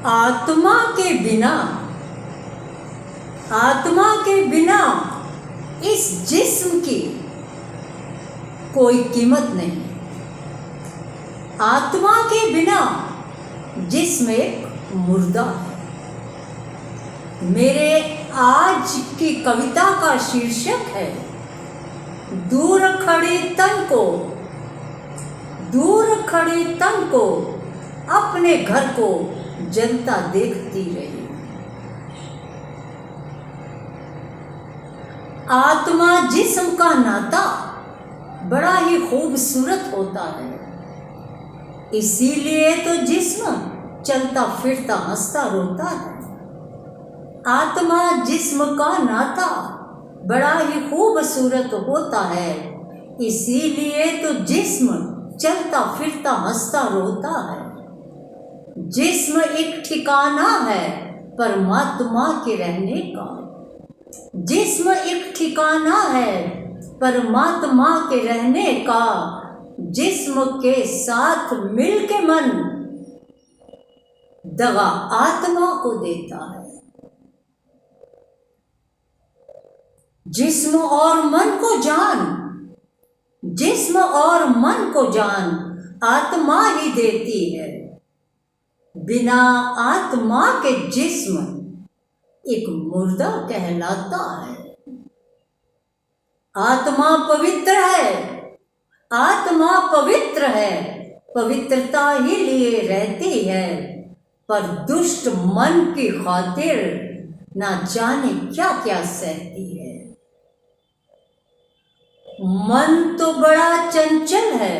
आत्मा के बिना, आत्मा के बिना इस जिस्म की कोई कीमत नहीं। आत्मा के बिना जिस्म एक मुर्दा है। मेरे आज की कविता का शीर्षक है दूर खड़े तन को, दूर खड़े तन को अपने घर को जनता देखती रही। आत्मा जिस्म का नाता बड़ा ही खूबसूरत होता है, इसीलिए तो जिस्म चलता फिरता हंसता रोता है। आत्मा जिस्म का नाता बड़ा ही खूबसूरत होता है, इसीलिए तो जिस्म चलता फिरता हंसता रोता है। जिस्म एक ठिकाना है परमात्मा के रहने का, जिस्म एक ठिकाना है परमात्मा के रहने का। जिस्म के साथ मिल के मन दगा आत्मा को देता है। जिस्म और मन को जान, जिस्म और मन को जान आत्मा ही देती है। बिना आत्मा के जिस्म एक मुर्दा कहलाता है। आत्मा पवित्र है, आत्मा पवित्र है, पवित्रता ही लिए रहती है, पर दुष्ट मन की खातिर ना जाने क्या क्या सहती है। मन तो बड़ा चंचल है,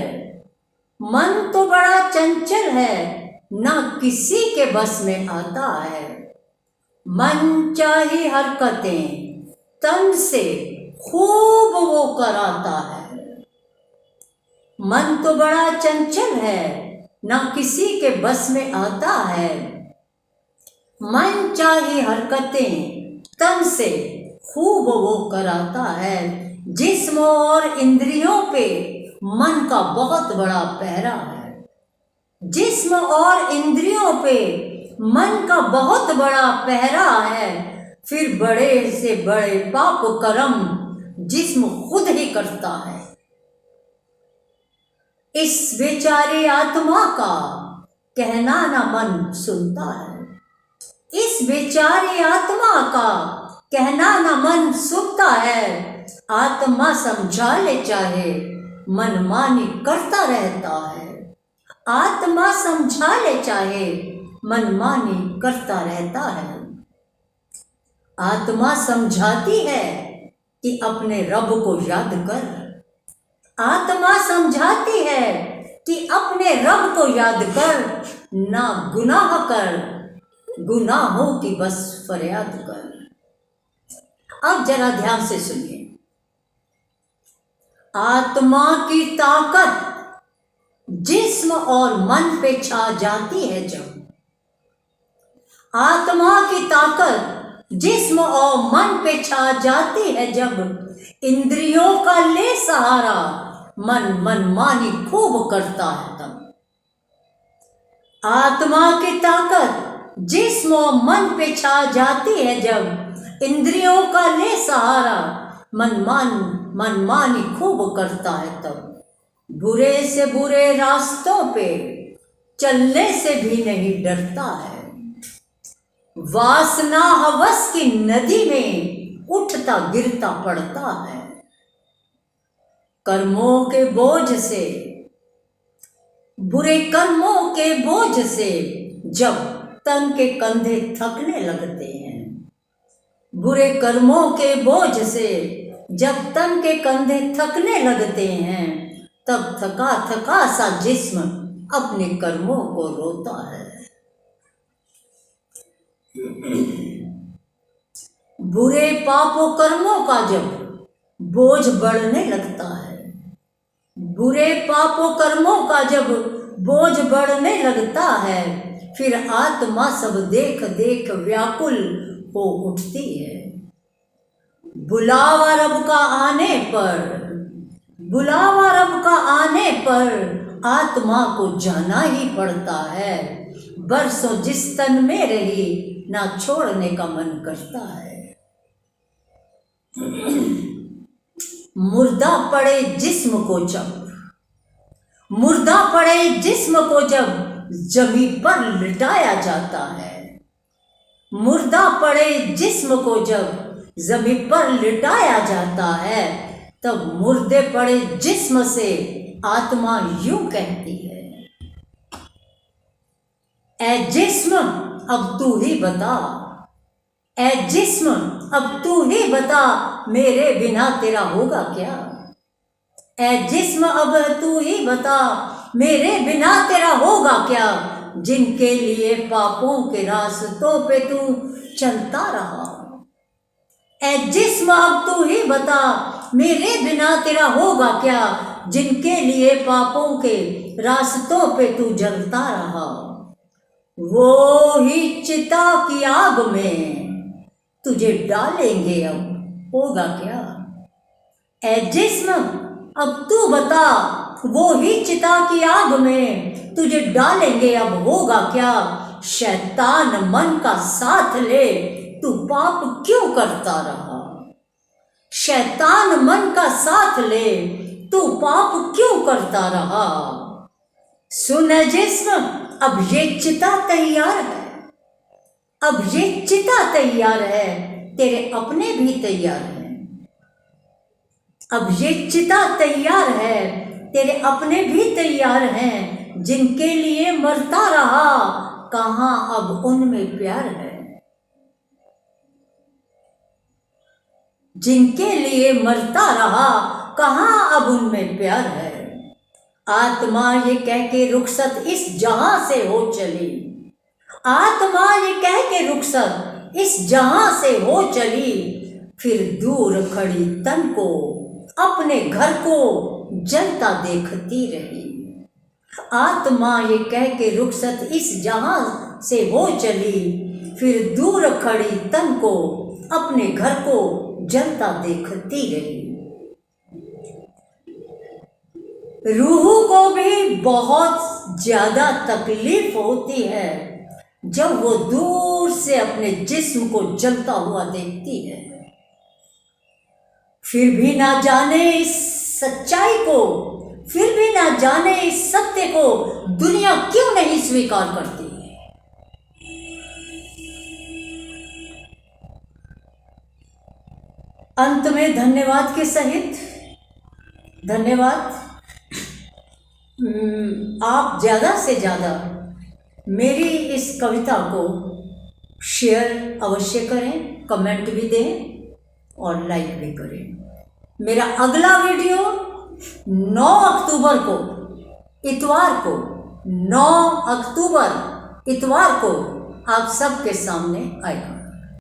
मन तो बड़ा चंचल है, ना किसी के बस में आता है। मन चाही हरकतें तन से खूब वो कराता है। मन तो बड़ा चंचल है, ना किसी के बस में आता है। मन चाही हरकतें तन से खूब वो कराता है। जिस्म और इंद्रियों पे मन का बहुत बड़ा पहरा है। जिस्म और इंद्रियों पे मन का बहुत बड़ा पहरा है। फिर बड़े से बड़े पाप कर्म जिस्म खुद ही करता है। इस बेचारी आत्मा का कहना ना मन सुनता है। इस बेचारी आत्मा का कहना ना मन सुनता है। आत्मा समझा ले चाहे मनमानी करता रहता है। आत्मा समझा ले चाहे मनमानी करता रहता है। आत्मा समझाती है कि अपने रब को याद कर। आत्मा समझाती है कि अपने रब को याद कर, ना गुनाह कर, गुनाहों की बस फरियाद कर। अब जरा ध्यान से सुनिए। आत्मा की ताकत जिस्म और मन पे छा जाती है जब, आत्मा की ताकत जिस्म और मन पे छा जाती है जब, इंद्रियों का ले सहारा मन मनमानी खूब करता है तब। आत्मा की ताकत जिस्म और मन पे छा जाती है जब, इंद्रियों का ले सहारा मनमानी खूब करता है तब। बुरे से बुरे रास्तों पे चलने से भी नहीं डरता है। वासना हवस की नदी में उठता गिरता पड़ता है। कर्मों के बोझ से, बुरे कर्मों के बोझ से जब तन के कंधे थकने लगते हैं। बुरे कर्मों के बोझ से जब तन के कंधे थकने लगते हैं, तब थका थका सा जिस्म अपने कर्मों को रोता है। बुरे पापों कर्मों का जब बोझ बढ़ने लगता है, बुरे पापों कर्मों का जब बोझ बढ़ने लगता है, फिर आत्मा सब देख देख व्याकुल हो उठती है। बुलावा रब का आने पर, बुलावा रब का आने पर आत्मा को जाना ही पड़ता है। बरसों जिस तन में रही ना छोड़ने का मन करता है। मुर्दा पड़े जिस्म को जब, मुर्दा पड़े जिस्म को जब जमीन पर लिटाया जाता है, मुर्दा पड़े जिस्म को जब जमीन पर लिटाया जाता है, तब मुर्दे पड़े जिस्म से आत्मा यूं कहती है, ऐ जिस्म अब तू ही बता, ऐ जिस्म अब तू ही बता, मेरे बिना तेरा होगा क्या। ऐ जिस्म अब तू ही बता, मेरे बिना तेरा होगा क्या। जिनके लिए पापों के रास्तों पे तू चलता रहा, ऐ जिस्म अब तू ही बता, मेरे बिना तेरा होगा क्या। जिनके लिए पापों के रास्तों पे तू जलता रहा, वो ही चिता की आग में तुझे डालेंगे, अब होगा क्या। ऐ जिस्म अब तू बता, वो ही चिता की आग में तुझे डालेंगे, अब होगा क्या। शैतान मन का साथ ले, तू पाप क्यों करता रहा। शैतान मन का साथ ले, तू पाप क्यों करता रहा। सुन जिस्म अब ये चिता तैयार है, अब ये चिता तैयार है, तेरे अपने भी तैयार हैं। अब ये चिता तैयार है, तेरे अपने भी तैयार हैं। जिनके लिए मरता रहा, कहाँ अब उनमें प्यार है। जिनके लिए मरता रहा, कहाँ अब उनमें प्यार है। आत्मा ये कह के रुखसत इस जहां से हो चली, आत्मा ये कह के रुखसत इस जहां से हो चली, फिर दूर खड़ी तन को अपने घर को जलता देखती रही। आत्मा ये कह के रुखसत इस जहां से हो चली, फिर दूर खड़ी तन को अपने घर को जलता देखती रही। रूह को भी बहुत ज्यादा तकलीफ होती है जब वो दूर से अपने जिस्म को जलता हुआ देखती है। फिर भी ना जाने इस सच्चाई को, फिर भी ना जाने इस सत्य को दुनिया क्यों नहीं स्वीकार करती। अंत में धन्यवाद के सहित, धन्यवाद। आप ज़्यादा से ज़्यादा मेरी इस कविता को शेयर अवश्य करें, कमेंट भी दें और लाइक भी करें। मेरा अगला वीडियो 9 अक्टूबर को, इतवार को, 9 अक्टूबर इतवार को आप सबके सामने आएगा।